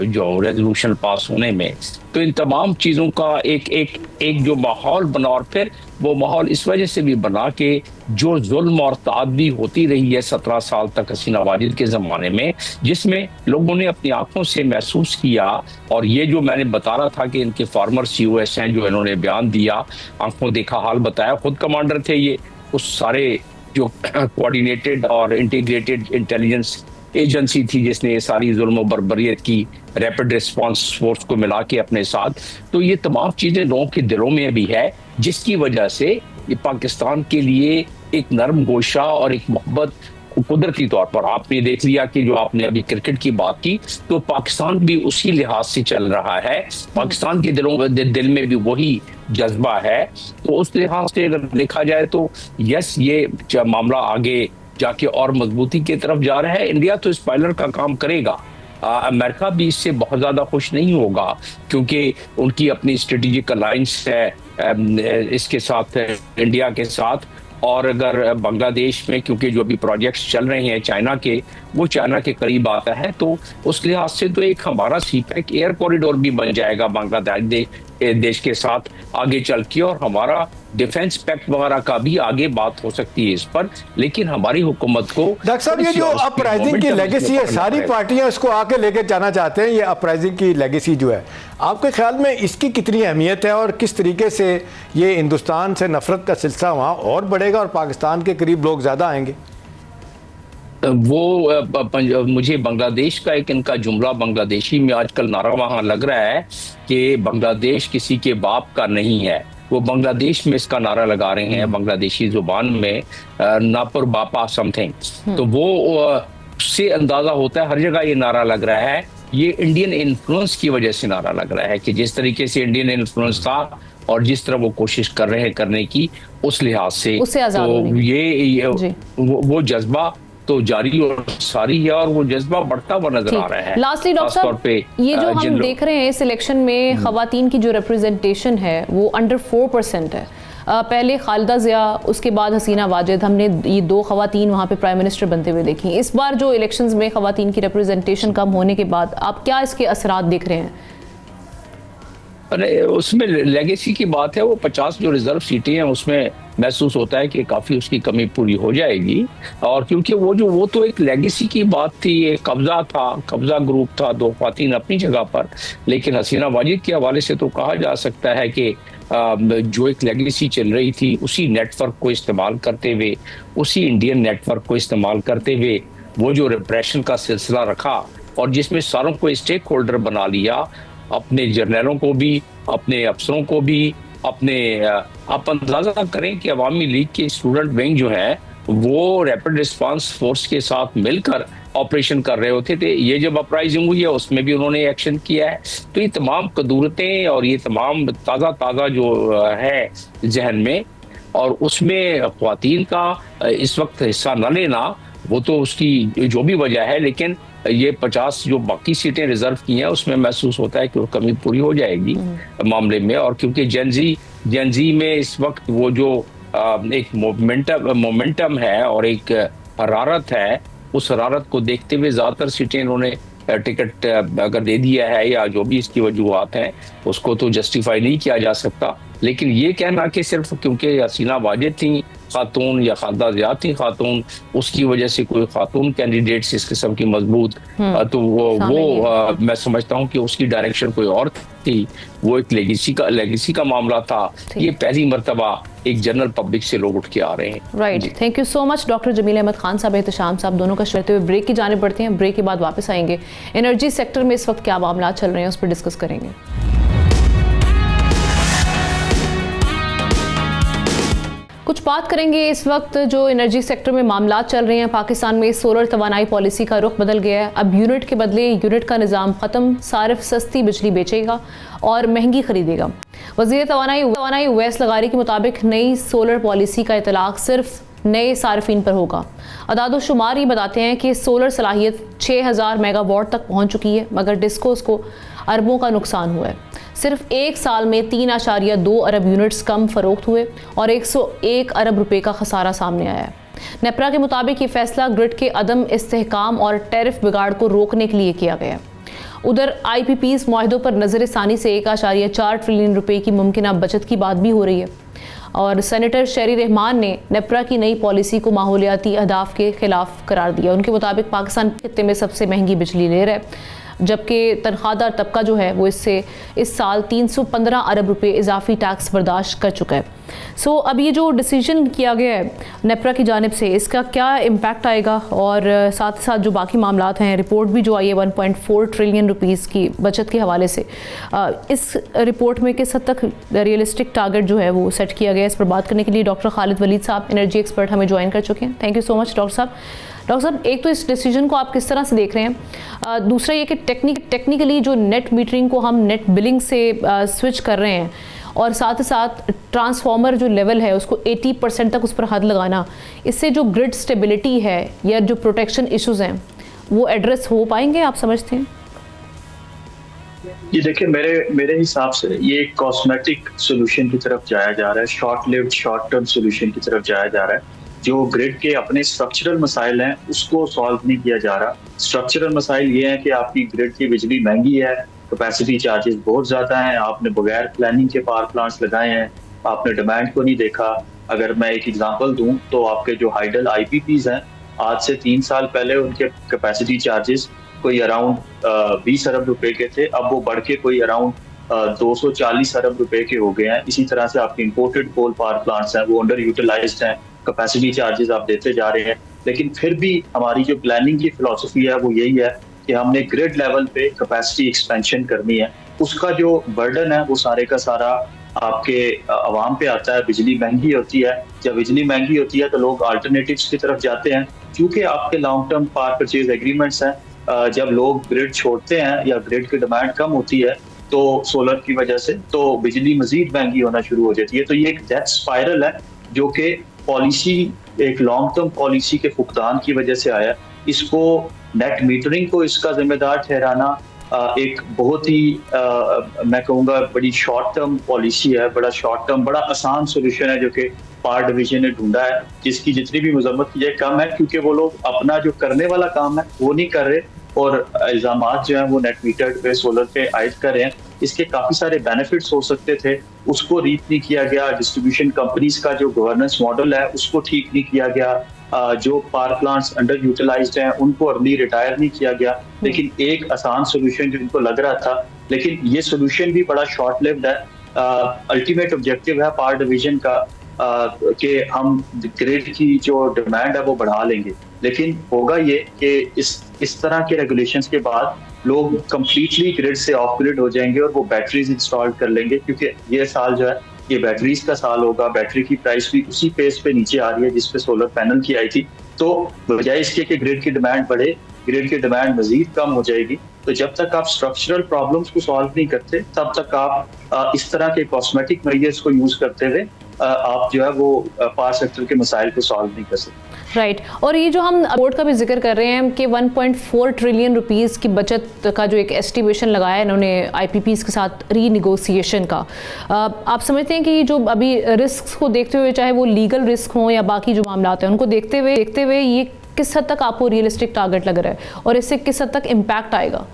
जो रेजोल्यूशन पास होने में। तो इन तमाम चीज़ों का एक जो माहौल बना, और फिर वो माहौल इस वजह से भी बना कि जो जुल्म और तादबी होती रही है 17 साल तक हसीना वाजिद के ज़माने में, जिसमें लोगों ने अपनी आंखों से महसूस किया। और ये जो मैंने बता रहा था कि इनके फार्मर COS हैं, जो इन्होंने बयान दिया, आंखों देखा हाल बताया, खुद कमांडर थे ये उस सारे जो कोऑर्डिनेटेड और इंटीग्रेटेड इंटेलिजेंस एजेंसी थी जिसने ये सारी जुल्म और बर्बरियत की रैपिड रिस्पांस फोर्स को मिला के अपने साथ। तो ये तमाम चीज़ें लोगों के दिलों में भी है, जिसकी वजह से ये पाकिस्तान के लिए एक नरम गोशा और एक मोहब्बत कुदरती तौर पर, आपने देख लिया कि जो आपने अभी क्रिकेट की बात की, तो पाकिस्तान भी उसी लिहाज से चल रहा है। पाकिस्तान के दिल में भी वही जज्बा है। तो उस लिहाज से अगर देखा जाए तो यस, ये मामला आगे जाके और मजबूती की तरफ जा रहा है। इंडिया तो स्पॉइलर का काम करेगा, अमेरिका भी इससे बहुत ज़्यादा खुश नहीं होगा, क्योंकि उनकी अपनी स्ट्रेटेजिक अलायंस है इसके साथ, इंडिया के साथ। और अगर बांग्लादेश में, क्योंकि जो भी प्रोजेक्ट्स चल रहे हैं चाइना के, वो चाइना के करीब आता है, तो उस लिहाज से तो एक हमारा CPEC एयर कॉरिडोर भी बन जाएगा बांग्लादेश देश के साथ आगे चल के, और हमारा डिफेंस पैक्ट वगैरह का भी आगे बात हो सकती है इस पर। लेकिन हमारी हुकूमत को, डॉक्टर साहब, ये जो अपराइजिंग की लेगेसी है, सारी पार्टियां इसको आके लेके जाना चाहते हैं, ये अपराइजिंग की लेगेसी जो है, आपके ख्याल में इसकी कितनी अहमियत है और किस तरीके से ये हिंदुस्तान से नफरत का सिलसिला वहाँ और बढ़ेगा और पाकिस्तान के करीब लोग ज़्यादा आएंगे? वो मुझे बांग्लादेश का एक इनका जुमला बांग्लादेशी में आजकल नारा वहाँ लग रहा है कि बांग्लादेश किसी के बाप का नहीं है। वो बांग्लादेश में इसका नारा लगा रहे हैं, बांग्लादेशी जुबान में, नापुर बापा समथिंग। तो वो उससे अंदाजा होता है, हर जगह ये नारा लग रहा है। ये इंडियन इन्फ्लुएंस की वजह से नारा लग रहा है कि जिस तरीके से इंडियन इन्फ्लुएंस था और जिस तरह वो कोशिश कर रहे हैं करने की, उस लिहाज से तो ये वो जज्बा तो जारी और सारी है, और वो जज्बा बढ़ता हुआ नजर आ रहा है। लास्टली डॉक्टर साहब, ये जो हम देख रहे हैं इस इलेक्शन में खवातीन की जो रिप्रेजेंटेशन है वो अंडर 4% है। पहले खालिदा ज़िया, उसके बाद हसीना वाजिद, हमने ये 2 खवातीन वहाँ पे प्राइम मिनिस्टर बनते हुए देखी। इस बार जो इलेक्शंस में खवातीन की रिप्रेजेंटेशन कम होने के बाद आप क्या इसके असरात देख रहे हैं? अरे उसमें लेगेसी की बात है, वो 50 जो रिजर्व सीटें हैं उसमें महसूस होता है कि काफ़ी उसकी कमी पूरी हो जाएगी। और क्योंकि वो तो एक लेगेसी की बात थी, एक कब्जा था, कब्जा ग्रुप था, 2 ख्वातीन अपनी जगह पर। लेकिन हसीना वाजिद के हवाले से तो कहा जा सकता है कि जो एक लेगेसी चल रही थी, उसी नेटवर्क को इस्तेमाल करते हुए, उसी इंडियन नेटवर्क को इस्तेमाल करते हुए वो जो रिप्रेशन का सिलसिला रखा, और जिसमें सारों को स्टेक होल्डर बना लिया, अपने जर्नलों को भी, अपने अफसरों को भी, अपने आप अंदाजा करें कि अवामी लीग के स्टूडेंट विंग जो है वो रैपिड रिस्पांस फोर्स के साथ मिलकर ऑपरेशन कर रहे होते थे। ये जब अपराइजिंग हुई है उसमें भी उन्होंने एक्शन किया है। तो ये तमाम कदूरतें और ये तमाम ताज़ा जो है जहन में, और उसमें ख्वातीन का इस वक्त हिस्सा न लेना, वो तो उसकी जो भी वजह है। लेकिन ये 50 जो बाकी सीटें रिजर्व की हैं उसमें महसूस होता है कि वो कमी पूरी हो जाएगी मामले में। और क्योंकि जेनजी में इस वक्त वो जो एक मोमेंटम है और एक हरारत है, उस हरारत को देखते हुए ज़्यादातर सीटें इन्होंने टिकट अगर दे दिया है, या जो भी इसकी वजूहात हैं, उसको तो जस्टिफाई नहीं किया जा सकता। लेकिन ये कहना कि सिर्फ क्योंकि हसीना वाजिद थी खातून या खालिदा ज़िया थी खातून, उसकी वजह से कोई खातून कैंडिडेट्स इस किस्म की मजबूत, तो वो मैं समझता हूँ कि उसकी डायरेक्शन कोई और थी। वो एक लेगेसी का मामला था। ये पहली मर्तबा एक जनरल पब्लिक से लोग उठ के आ रहे हैं। Right, thank you so much doctor Jameel Ahmed Khan साहब, एहतशाम साहब, दोनों का करते हुए ब्रेक की जाने पड़ते हैं। ब्रेक के बाद वापस आएंगे, एनर्जी सेक्टर में इस वक्त क्या मामला चल रहे हैं उस पर डिस्कस करेंगे। कुछ बात करेंगे इस वक्त जो एनर्जी सेक्टर में मामला चल रहे हैं। पाकिस्तान में सोलर तवानाई पॉलिसी का रुख बदल गया है। अब यूनिट के बदले यूनिट का निज़ाम ख़त्म, सारिफ सस्ती बिजली बेचेगा और महंगी खरीदेगा। वज़ीर तवानाई उवैस लगारी के मुताबिक नई सोलर पॉलिसी का इतलाक़ सिर्फ नए सार्फिन पर होगा। अदाद शुमार ये बताते हैं कि सोलर सलाहियत 6000 मेगावाट तक पहुँच चुकी है, मगर डिस्कोस को अरबों का नुकसान हुआ है। सिर्फ एक साल में 3.2 अरब यूनिट्स कम फरोख्त हुए और 101 अरब रुपए का खसारा सामने आया है। नेपरा के मुताबिक ये फैसला ग्रिड के अदम इस्तेहकाम और टैरिफ बिगाड़ को रोकने के लिए किया गया। उधर IPPs मुआहदों पर नजर सानी से 1.4 ट्रिलियन रुपए की मुमकिन बचत की बात भी हो रही है। और सेनेटर शेरी रहमान ने नेपरा की नई पॉलिसी को माहौलियाती अहदाफ के खिलाफ करार दिया। उनके मुताबिक पाकिस्तान खित्ते में सबसे महंगी बिजली ले रहा है, जबकि तनख्वाहदार तबका जो है वो इससे इस साल 315 अरब रुपए इजाफी टैक्स बर्दाश्त कर चुका है। सो अब ये जो डिसीजन किया गया है नेपरा की जानिब से, इसका क्या इम्पैक्ट आएगा, और साथ ही साथ जो बाकी मामलात हैं, रिपोर्ट भी जो आई है 1.4 ट्रिलियन रुपीज़ की बचत के हवाले से, इस रिपोर्ट में किस हद तक रियलिस्टिक टारगेट जो है वो सेट किया गया है, इस पर बात करने के लिए डॉक्टर खालिद वलीद साहब, एनर्जी एक्सपर्ट, हमें ज्वाइन कर चुके हैं। Thank you so much doctor साहब। डॉक्टर साहब, एक तो इस डिसीजन को आप किस तरह से देख रहे हैं, दूसरा ये कि टेक्निकली जो नेट मीटरिंग को हम नेट बिलिंग से स्विच कर रहे हैं, और साथ ही साथ ट्रांसफार्मर जो लेवल है उसको 80% तक उस पर हद लगाना, इससे जो ग्रिड स्टेबिलिटी है या जो प्रोटेक्शन इश्यूज हैं वो एड्रेस हो पाएंगे, आप समझते हैं? ये देखिए, मेरे हिसाब से ये एक कॉस्मेटिक सोल्यूशन की तरफ जाया जा रहा है, short lived short term solution की तरफ जाया जा रहा है। जो ग्रिड के अपने स्ट्रक्चरल मसाइल हैं उसको सॉल्व नहीं किया जा रहा। स्ट्रक्चरल मसाइल ये हैं कि आपकी ग्रिड की बिजली महंगी है, कैपेसिटी चार्जेस बहुत ज्यादा हैं, आपने बगैर प्लानिंग के पावर प्लांट्स लगाए हैं, आपने डिमांड को नहीं देखा। अगर मैं एक एग्जांपल दूं तो आपके जो हाइडल आईपीपीज हैं, आज से 3 साल पहले उनके कैपेसिटी चार्जेस कोई अराउंड 20 अरब रुपए के थे, अब वो बढ़ के कोई अराउंड 240 अरब रुपए के हो गए हैं। इसी तरह से आपके इंपोर्टेड कोल पावर प्लांट्स हैं वो अंडर यूटिलाइज्ड हैं, कैपेसिटी चार्जेस आप देते जा रहे हैं। लेकिन फिर भी हमारी जो प्लानिंग की फिलॉसफी है वो यही है कि हमने ग्रिड लेवल पे कैपेसिटी एक्सपेंशन करनी है। उसका जो बर्डन है वो सारे का सारा आपके आवाम पे आता है। बिजली महंगी होती है, जब बिजली महंगी होती है तो लोग अल्टरनेटिव्स की तरफ जाते हैं, क्योंकि आपके long term power purchase agreements हैं। जब लोग ग्रिड छोड़ते हैं या ग्रिड की डिमांड कम होती है तो सोलर की वजह से तो बिजली मजीद महंगी होना शुरू हो जाती है। तो ये एक डेथ स्पाइरल है जो कि पॉलिसी, एक लॉन्ग टर्म पॉलिसी के फुकदान की वजह से आया। इसको नेट मीटरिंग को इसका जिम्मेदार ठहराना एक बहुत ही मैं कहूँगा बड़ी शॉर्ट टर्म पॉलिसी है, बड़ा शॉर्ट टर्म बड़ा आसान सोल्यूशन है जो कि पावर डिवीजन ने ढूंढा है, जिसकी जितनी भी मजम्मत की जाए कम है, क्योंकि वो लोग अपना जो करने वाला काम है वो नहीं कर रहे और इल्जामात जो हैं वो नेट मीटर पे सोलर पे आयद कर रहे हैं। इसके काफी सारे बेनिफिट्स हो सकते थे, उसको रीच नहीं किया गया। डिस्ट्रीब्यूशन कंपनीज का जो गवर्नेंस मॉडल है उसको ठीक नहीं किया गया। जो पावर प्लांट्स अंडर यूटिलाइज्ड हैं उनको अर्ली रिटायर नहीं किया गया। लेकिन एक आसान सोल्यूशन जो इनको लग रहा था, लेकिन ये सोल्यूशन भी बड़ा शॉर्ट लिव्ड है। अल्टीमेट ऑब्जेक्टिव है पावर डिवीजन का कि हम ग्रिड की जो डिमांड है वो बढ़ा लेंगे, लेकिन होगा ये कि इस तरह के रेगुलेशंस के बाद लोग कंप्लीटली ग्रिड से ऑफ ग्रिड हो जाएंगे और वो बैटरीज इंस्टॉल कर लेंगे, क्योंकि ये साल जो है ये बैटरीज का साल होगा। बैटरी की प्राइस भी उसी पेस पे नीचे आ रही है जिस पे सोलर पैनल की आई थी। तो बजाय इसके कि ग्रिड की डिमांड बढ़े, ग्रिड की डिमांड मजीद कम हो जाएगी। तो जब तक आप स्ट्रक्चरल प्रॉब्लम्स को सॉल्व नहीं करते तब तक आप इस तरह के कॉस्मेटिक मेजर्स को यूज करते हुए आप जो है वो पावर सेक्टर के मसाइल को सॉल्व नहीं कर सकते। राइट और ये जो हम बोर्ड का भी जिक्र कर रहे हैं कि 1.4 ट्रिलियन रुपीस की बचत का जो एक एस्टिमेशन लगाया इन्होंने आईपीपीज के साथ रीनिगोशिएशन का, आप समझते हैं कि ये जो अभी रिस्क को देखते हुए, चाहे वो लीगल रिस्क हो या बाकी जो मामला हैं उनको देखते हुए ये किस हद तक आपको रियलिस्टिक टारगेट लग रहा है और इससे किस हद तक इम्पैक्ट आएगा?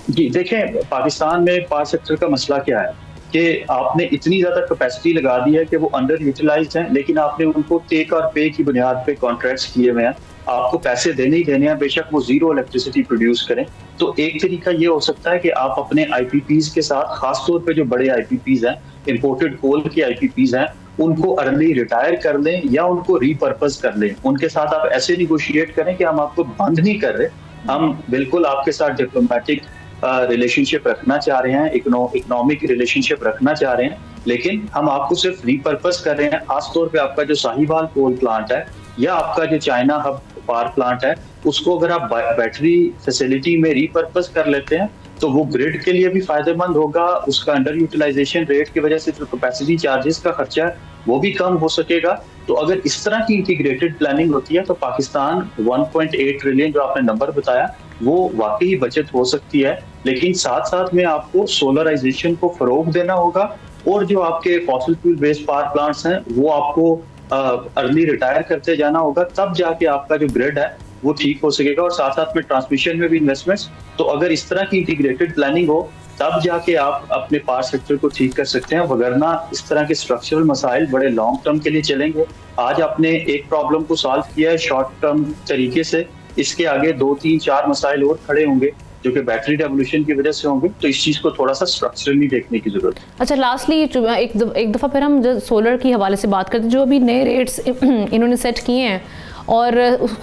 जी देखें, पाकिस्तान में पावर सेक्टर का मसला क्या है कि आपने इतनी ज्यादा कैपेसिटी लगा दी है कि वो अंडर यूटिलाइज्ड हैं, लेकिन आपने उनको टेक और पे की बुनियाद पे कॉन्ट्रैक्ट्स किए हुए हैं। आपको पैसे देने ही देने हैं, बेशक वो जीरो इलेक्ट्रिसिटी प्रोड्यूस करें। तो एक तरीका ये हो सकता है कि आप अपने आईपीपीज के साथ, खासतौर पे जो बड़े आईपीपीज हैं, इंपोर्टेड कोल के आईपीपीज हैं, उनको अर्ली रिटायर कर लें या उनको रीपर्पज कर लें। उनके साथ आप ऐसे निगोशिएट करें कि हम आपको बंद नहीं कर रहे, हम बिल्कुल आपके साथ डिप्लोमेटिक रिलेशनशिप रखना चाह रहे हैं, इकोनॉमिक रिलेशनशिप रखना चाह रहे हैं, लेकिन हम आपको सिर्फ रीपर्पज कर रहे हैं। खासतौर पे आपका जो साहिवाल कोल प्लांट है या आपका जो चाइना हब पावर प्लांट है, उसको अगर आप बैटरी फैसिलिटी में रीपर्पज कर लेते हैं तो वो ग्रिड के लिए भी फायदेमंद होगा। उसका अंडर यूटिलाइजेशन रेट की वजह से जो कैपेसिटी चार्जेस का खर्चा है वो भी कम हो सकेगा। तो अगर इस तरह की इंटीग्रेटेड प्लानिंग होती है तो पाकिस्तान 1.8 ट्रिलियन जो आपने नंबर बताया वो वाकई बचत हो सकती है। लेकिन साथ साथ में आपको सोलराइजेशन को फरोग देना होगा और जो आपके fossil fuel based power plants हैं वो आपको अर्ली रिटायर करते जाना होगा, तब जाके आपका जो ग्रिड है वो ठीक हो सकेगा। और साथ साथ में ट्रांसमिशन में भी इन्वेस्टमेंट्स, तो अगर इस तरह की इंटीग्रेटेड प्लानिंग हो तब जाके आप अपने पावर सेक्टर को ठीक कर सकते हैं, वगरना इस तरह के स्ट्रक्चरल मसाइल बड़े लॉन्ग टर्म के लिए चलेंगे। आज आपने एक प्रॉब्लम को सॉल्व किया है शॉर्ट टर्म तरीके से, इसके आगे 2, 3, 4 मसाइल और खड़े होंगे जो कि बैटरी रेवोल्यूशन की वजह से होंगे, तो इस चीज को थोड़ा सा स्ट्रक्चरली देखने की जरूरत है। अच्छा, लास्टली एक दफ़ा फिर हम सोलर की हवाले से बात करते हैं, जो अभी नए रेट्स इन्होंने सेट किए हैं और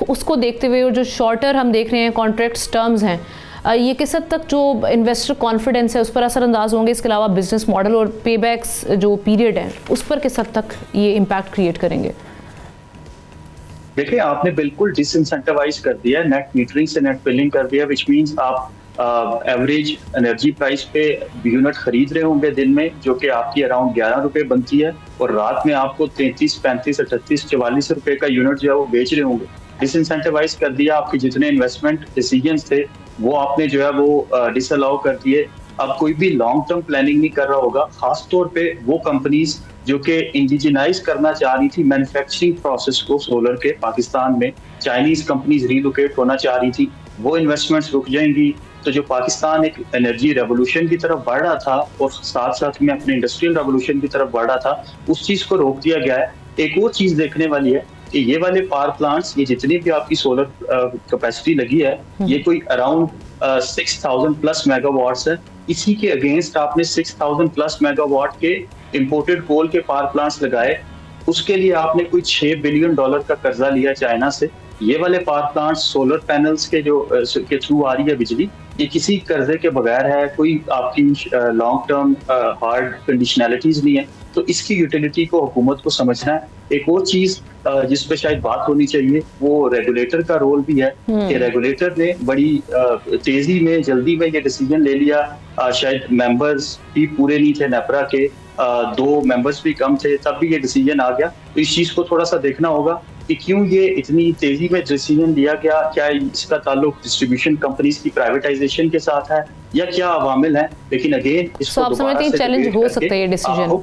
उसको देखते हुए और जो शॉर्टर हम देख रहे हैं कॉन्ट्रैक्ट्स टर्म्स हैं, ये किस हद तक जो इन्वेस्टर कॉन्फिडेंस है उस पर असरअंदाज होंगे? इसके अलावा बिजनेस मॉडल और पेबैक्स जो पीरियड है उस पर किस हद तक ये इम्पैक्ट क्रिएट करेंगे? देखिए, आपने बिल्कुल डिसइंसेंटिवाइज कर दिया, नेट मीटरिंग से नेट बिलिंग कर दिया, विच मींस आप एवरेज एनर्जी प्राइस पे यूनिट खरीद रहे होंगे दिन में, जो कि आपकी अराउंड 11 रुपए बनती है, और रात में आपको 33, 35, 38, 44 रुपए का यूनिट जो है वो बेच रहे होंगे। डिसइंसेंटिवाइज कर दिया, आपके जितने इन्वेस्टमेंट डिसीजंस थे वो आपने जो है वो डिसअलाउ कर दिए। अब कोई भी लॉन्ग टर्म प्लानिंग नहीं कर रहा होगा, खासतौर पे वो कंपनीज जो कि इंडिजिनाइज करना चाह रही थी मैन्युफैक्चरिंग प्रोसेस को सोलर के पाकिस्तान में, चाइनीज कंपनीज रीलोकेट होना चाह रही थी, वो इन्वेस्टमेंट्स रुक जाएंगी। तो जो पाकिस्तान एक एनर्जी रेवोल्यूशन की तरफ बढ़ रहा था और साथ साथ में अपने इंडस्ट्रियल रेवोल्यूशन की तरफ बढ़ रहा था, उस चीज को रोक दिया गया है। एक और चीज देखने वाली है कि ये वाले पावर प्लांट्स, ये जितनी भी आपकी सोलर कैपेसिटी लगी है, ये कोई अराउंड 6000 प्लस मेगावाट्स है। इसी के अगेंस्ट आपने 6000 प्लस मेगावाट के इंपोर्टेड कोल के पावर प्लांट्स लगाए, उसके लिए आपने कोई $6 बिलियन का कर्जा लिया चाइना से। ये वाले पावर प्लांट्स सोलर पैनल्स के जो के थ्रू आ रही है बिजली, ये किसी कर्जे के बगैर है, कोई आपकी लॉन्ग टर्म हार्ड कंडीशनैलिटीज नहीं है, तो इसकी यूटिलिटी को हुकूमत को समझना है। एक और चीज जिस पे शायद बात होनी चाहिए वो रेगुलेटर का रोल भी है कि रेगुलेटर ने बड़ी तेजी में जल्दी में ये डिसीजन ले लिया। शायद मेंबर्स भी पूरे नहीं थे नेपरा के, 2 मेंबर्स भी कम थे, तब भी ये डिसीजन आ गया। तो इस चीज को थोड़ा सा देखना होगा कि क्यों ये इतनी तेजी में डिसीजन लिया गया, क्या इसका ताल्लुक डिस्ट्रीब्यूशन कंपनीज की प्राइवेटाइजेशन के साथ है या क्या अवामिल है। लेकिन अगेन इसको आप समझते हैं चैलेंज हो सकता है ये डिसीजन?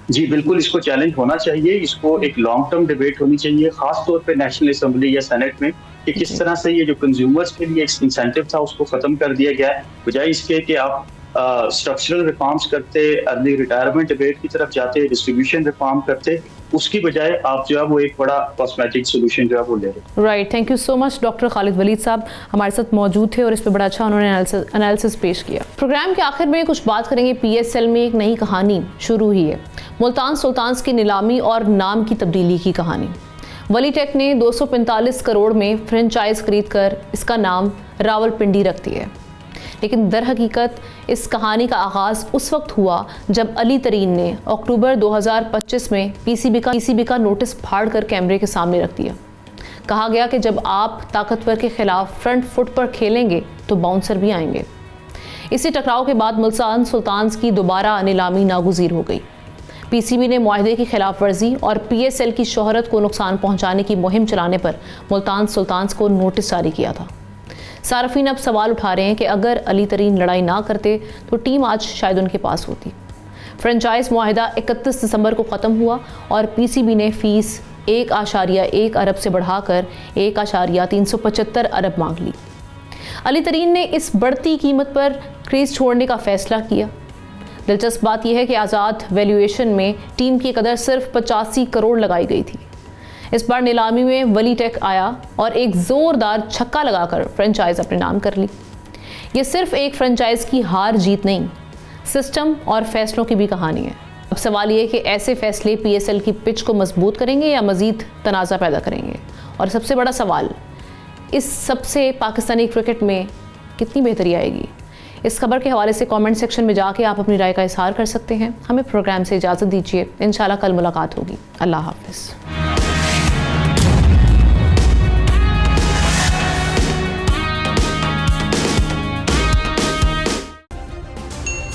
जी बिल्कुल, इसको चैलेंज होना चाहिए, इसको एक लॉन्ग टर्म डिबेट होनी चाहिए, खास तौर पे नेशनल असेंबली या सेनेट में, कि किस तरह से ये जो कंज्यूमर्स के लिए एक इंसेंटिव था उसको खत्म कर दिया गया है, बजाय इसके कि आप स्ट्रक्चरल रिफॉर्म्स करते, अर्ली रिटायरमेंट डिबेट की तरफ जाते, डिस्ट्रीब्यूशन रिफॉर्म करते, उसकी बजाय आप जो है वो एक बड़ा कॉस्मेटिक सोल्यूशन जो है वो ले रहे। Right, thank you so much. Doctor Khalid Waleed साहब हमारे साथ मौजूद थे और इस पर बड़ा अच्छा उन्होंने एनालिसिस पेश किया। प्रोग्राम के आखिर में कुछ बात करेंगे, PSL में एक नई कहानी शुरू हुई है, मुल्तान सुल्तान्स की नीलामी और नाम की तब्दीली की कहानी। वलीटेक ने 245 करोड़ में फ्रेंचाइज खरीद कर इसका नाम रावलपिंडी रख दिया है, लेकिन दर हकीकत इस कहानी का आगाज़ उस वक्त हुआ जब अली तरीन ने अक्टूबर 2025 में पीसीबी का नोटिस फाड़ कर कैमरे के सामने रख दिया। कहा गया कि जब आप ताकतवर के खिलाफ फ्रंट फुट पर खेलेंगे तो बाउंसर भी आएंगे। इसी टकराव के बाद मुल्तान सुल्तान्स की दोबारा नीलामी नागुज़ीर हो गई। पीसीबी ने मुआहदे की खिलाफ वर्जी और PSL की शोहरत को नुकसान पहुंचाने की मुहिम चलाने पर मुल्तान सुल्तान्स को नोटिस जारी किया था। सार्फिन अब सवाल उठा रहे हैं कि अगर अली तरीन लड़ाई ना करते तो टीम आज शायद उनके पास होती। फ्रेंचाइज मुआहदा 31 दिसंबर को ख़त्म हुआ और पीसीबी ने फ़ीस 1.1 अरब से बढ़ाकर 1.375 अरब मांग ली। अली तरीन ने इस बढ़ती कीमत पर क्रीज छोड़ने का फैसला किया। दिलचस्प बात यह है कि आज़ाद वैल्यूएशन में टीम की कदर सिर्फ 85 करोड़ लगाई गई थी। इस बार नीलामी में वलीटेक आया और एक ज़ोरदार छक्का लगाकर फ्रेंचाइज अपने नाम कर ली। ये सिर्फ एक फ्रेंचाइज की हार जीत नहीं, सिस्टम और फैसलों की भी कहानी है। अब सवाल ये है कि ऐसे फैसले PSL की पिच को मजबूत करेंगे या मज़ीद तनाज़ा पैदा करेंगे। और सबसे बड़ा सवाल, इस सबसे पाकिस्तानी क्रिकेट में कितनी बेहतरी आएगी। इस खबर के हवाले से कमेंट सेक्शन में जाके आप अपनी राय का इजहार कर सकते हैं। हमें प्रोग्राम से इजाज़त दीजिए, इंशाल्लाह कल मुलाकात होगी। अल्लाह हाफ़िज़।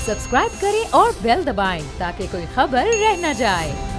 सब्सक्राइब करें और बेल दबाएं ताकि कोई खबर रह न जाए।